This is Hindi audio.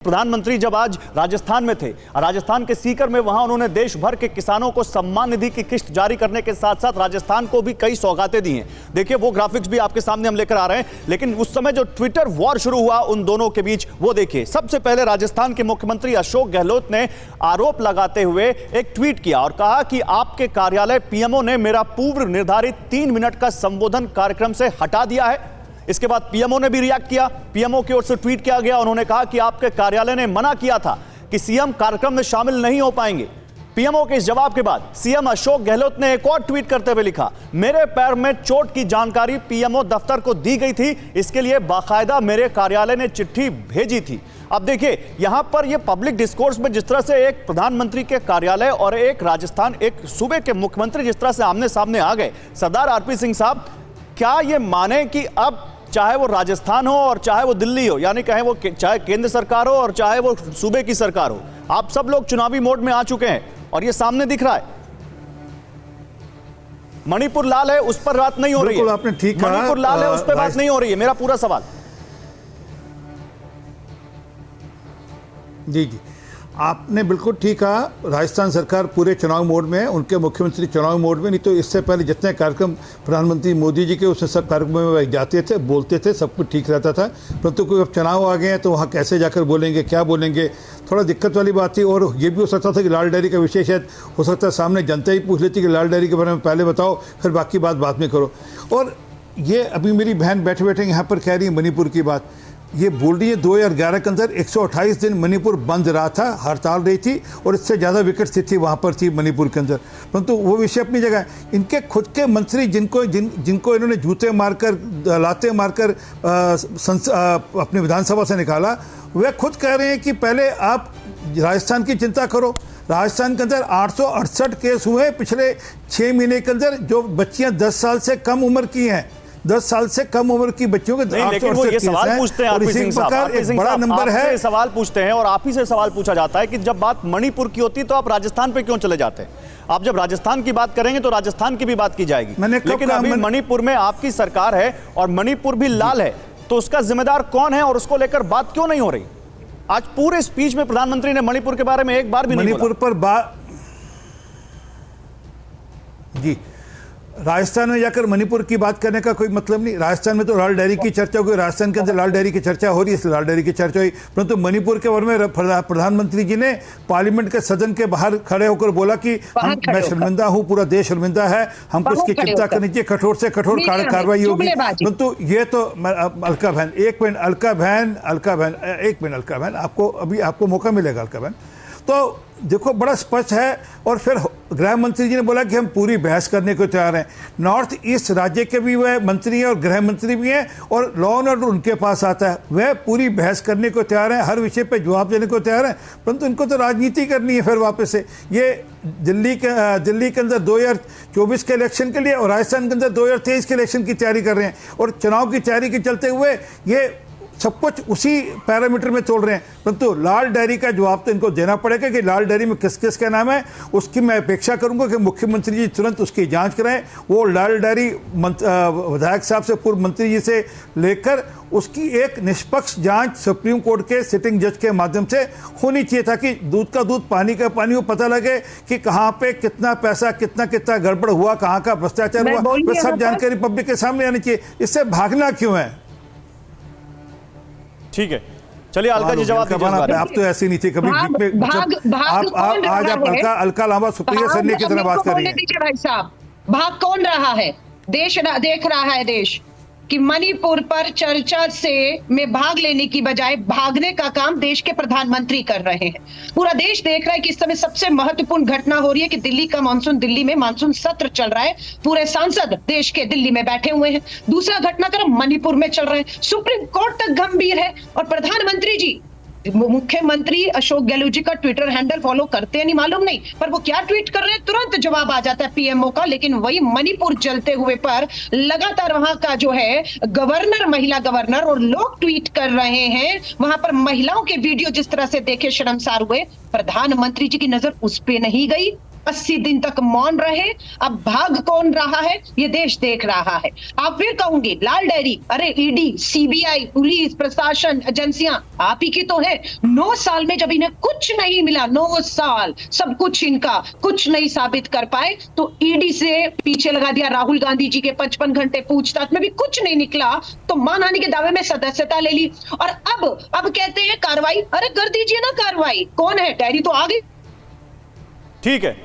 प्रधानमंत्री जब आज राजस्थान में थे, राजस्थान के सीकर में, वहां उन्होंने देश भर के किसानों को सम्मान निधि की किस्त जारी करने के साथ साथ राजस्थान को भी कई सौगातें दी हैं। देखिए वो ग्राफिक्स भी आपके सामने हम लेकर आ रहे हैं, लेकिन उस समय जो ट्विटर वॉर शुरू हुआ उन दोनों के बीच, वो देखिए। सबसे पहले राजस्थान के मुख्यमंत्री अशोक गहलोत ने आरोप लगाते हुए एक ट्वीट किया और कहा कि आपके कार्यालय पीएमओ ने मेरा पूर्व निर्धारित 3 मिनट का संबोधन कार्यक्रम से हटा दिया है। इसके बाद पीएमओ ने भी रिएक्ट किया, पीएमओ की ओर से ट्वीट किया गया, उन्होंने कहा कि आपके कार्यालय ने मना किया था कि सीएम कार्यक्रम में शामिल नहीं हो पाएंगे। पीएमओ के इस जवाब के बाद सीएम अशोक गहलोत ने एक और ट्वीट करते हुए लिखा, मेरे पैर में चोट की जानकारी पीएमओ दफ्तर को दी गई थी, इसके लिए बाकायदा मेरे कार्यालय ने चिट्ठी भेजी थी। अब देखिए यहां पर यह पब्लिक डिस्कोर्स में जिस तरह से एक प्रधानमंत्री के कार्यालय और एक राजस्थान, एक सूबे के मुख्यमंत्री जिस तरह से आमने सामने आ गए, सरदार आरपी सिंह साहब, क्या ये माने कि अब चाहे वो राजस्थान हो और चाहे वो दिल्ली हो, यानी कहें वो चाहे केंद्र सरकार हो और चाहे वो सूबे की सरकार हो, आप सब लोग चुनावी मोड में आ चुके हैं और ये सामने दिख रहा है। मणिपुर लाल है, उस पर बात नहीं हो रही है। आपने ठीक कहा, मणिपुर लाल है, उस पर बात नहीं हो रही है। मेरा पूरा सवाल जी, आपने बिल्कुल ठीक कहा। राजस्थान सरकार पूरे चुनाव मोड में है, उनके मुख्यमंत्री चुनाव मोड में, नहीं तो इससे पहले जितने कार्यक्रम प्रधानमंत्री मोदी जी के, उससे सब कार्यक्रमों में वह जाते थे, बोलते थे, सब कुछ ठीक रहता था। परंतु कोई अब चुनाव आ गए हैं तो वहाँ कैसे जाकर बोलेंगे, क्या बोलेंगे, थोड़ा दिक्कत वाली बात थी। और ये भी हो सकता था कि लाल डायरी का विषय शायद हो सकता है सामने जनता ही पूछ लेती कि लाल डायरी के बारे में पहले बताओ, फिर बाकी बात बाद में करो। और ये अभी मेरी बहन बैठे बैठे यहाँ पर कह रही है मणिपुर की बात, ये बोल रही है 2011 के अंदर 128 दिन मणिपुर बंद रहा था, हड़ताल रही थी और इससे ज़्यादा विकट स्थिति वहाँ पर थी मणिपुर के अंदर। परंतु वो विषय अपनी जगह है। इनके खुद के मंत्री जिनको इन्होंने जूते मारकर, लाते मारकर अपनी विधानसभा से निकाला, वे खुद कह रहे हैं कि पहले आप राजस्थान की चिंता करो। राजस्थान के अंदर 868 केस हुए पिछले 6 महीने के अंदर, जो बच्चियाँ 10 साल से कम उम्र की हैं, 10 साल से कम उम्र की बच्चियों के लेकिन वो ये सवाल पूछते हैं, आरपी सिंह साहब, एक बड़ा नंबर है। सवाल पूछते हैं और आप ही से सवाल पूछा जाता है कि जब बात मणिपुर की होती तो आप राजस्थान पे क्यों चले जाते हैं? आप जब राजस्थान की बात करेंगे तो राजस्थान की भी बात की जाएगी, लेकिन अभी मणिपुर में आपकी सरकार है और मणिपुर भी लाल है, तो उसका जिम्मेदार कौन है और उसको लेकर बात क्यों नहीं हो रही? आज पूरे स्पीच में प्रधानमंत्री ने मणिपुर के बारे में एक बार भी नहीं बोला। मणिपुर पर बात जी, राजस्थान में जाकर मणिपुर की बात करने का कोई मतलब नहीं। राजस्थान में तो लाल डायरी की चर्चा हो गई, राजस्थान के अंदर लाल डायरी की चर्चा हो रही है, इसलिए लाल डायरी की चर्चा हुई। परंतु मणिपुर के बारे में प्रधानमंत्री जी ने पार्लियामेंट के सदन के बाहर खड़े होकर बोला कि मैं शर्मिंदा हूं, पूरा देश शर्मिंदा है, हमको इसकी चिंता करनी चाहिए, कठोर से कठोर कार्रवाई होगी। परंतु ये तो अलका बहन, एक मिनट अलका बहन, आपको मौका मिलेगा अलका बहन। तो देखो बड़ा स्पष्ट है। और फिर गृह मंत्री जी ने बोला कि हम पूरी बहस करने को तैयार हैं। नॉर्थ ईस्ट राज्य के भी वह मंत्री हैं और गृह मंत्री भी हैं और लॉ एंड ऑर्डर उनके पास आता है, वह पूरी बहस करने को तैयार हैं, हर विषय पे जवाब देने को तैयार हैं। परंतु इनको तो राजनीति करनी है फिर वापस से। ये दिल्ली के अंदर 2024 के इलेक्शन के लिए और राजस्थान के अंदर 2023 के इलेक्शन की तैयारी कर रहे हैं और चुनाव की तैयारी के चलते हुए ये सब कुछ उसी पैरामीटर में तोड़ रहे हैं। परंतु लाल डायरी का जवाब तो इनको देना पड़ेगा कि लाल डायरी में किस किस का नाम है, उसकी मैं अपेक्षा करूंगा कि मुख्यमंत्री जी तुरंत उसकी जांच कराएं। वो लाल डायरी विधायक साहब से, पूर्व मंत्री जी से लेकर उसकी एक निष्पक्ष जांच सुप्रीम कोर्ट के सिटिंग जज के माध्यम से होनी चाहिए, ताकि दूध का दूध पानी का पानी को पता लगे कि कहाँ पे कितना पैसा, कितना गड़बड़ हुआ, कहाँ का भ्रष्टाचार हुआ, वह सब जानकारी पब्लिक के सामने आनी चाहिए। इससे भागना क्यों है? ठीक है, चलिए अलका जी जवाब दीजिए। आप तो ऐसी नहीं थी कभी बीच में, आज आप अलका लांबा सुप्रिया सन्नी की तरह बात कर रही हैं। भाई साहब, भाग कौन रहा है? देश देख रहा है देश कि मणिपुर पर चर्चा से में भाग लेने की बजाय भागने का काम देश के प्रधानमंत्री कर रहे हैं। पूरा देश देख रहा है कि इस समय सबसे महत्वपूर्ण घटना हो रही है कि दिल्ली का मानसून, दिल्ली में मानसून सत्र चल रहा है, पूरे सांसद देश के दिल्ली में बैठे हुए हैं। दूसरा घटनाक्रम मणिपुर में चल रहे हैं, सुप्रीम कोर्ट तक गंभीर है और प्रधानमंत्री जी, मुख्यमंत्री अशोक गहलोत जी का ट्विटर हैंडल फॉलो करते हैं नहीं मालूम नहीं, पर वो क्या ट्वीट कर रहे हैं तुरंत जवाब आ जाता है पीएमओ का। लेकिन वही मणिपुर जलते हुए पर लगातार वहां का जो है गवर्नर, महिला गवर्नर और लोग ट्वीट कर रहे हैं, वहां पर महिलाओं के वीडियो जिस तरह से देखे शर्मसार हुए। प्रधानमंत्री जी की नजर उस पे नहीं गई। 80 दिन तक मौन रहे। अब भाग कौन रहा है ये देश देख रहा है। आप फिर कहूंगी लाल डायरी, अरे ईडी, सीबीआई, पुलिस प्रशासन, एजेंसियां आप ही की तो है। 9 साल में जब इन्हें कुछ नहीं मिला, 9 साल सब कुछ इनका कुछ नहीं साबित कर पाए, तो ईडी से पीछे लगा दिया। राहुल गांधी जी के 55 घंटे पूछताछ में भी कुछ नहीं निकला, तो मानहानि के दावे में सदस्यता ले ली। और अब कहते हैं कार्रवाई, अरे कर दीजिए ना कार्रवाई, कौन है, डायरी तो आ गई। ठीक है।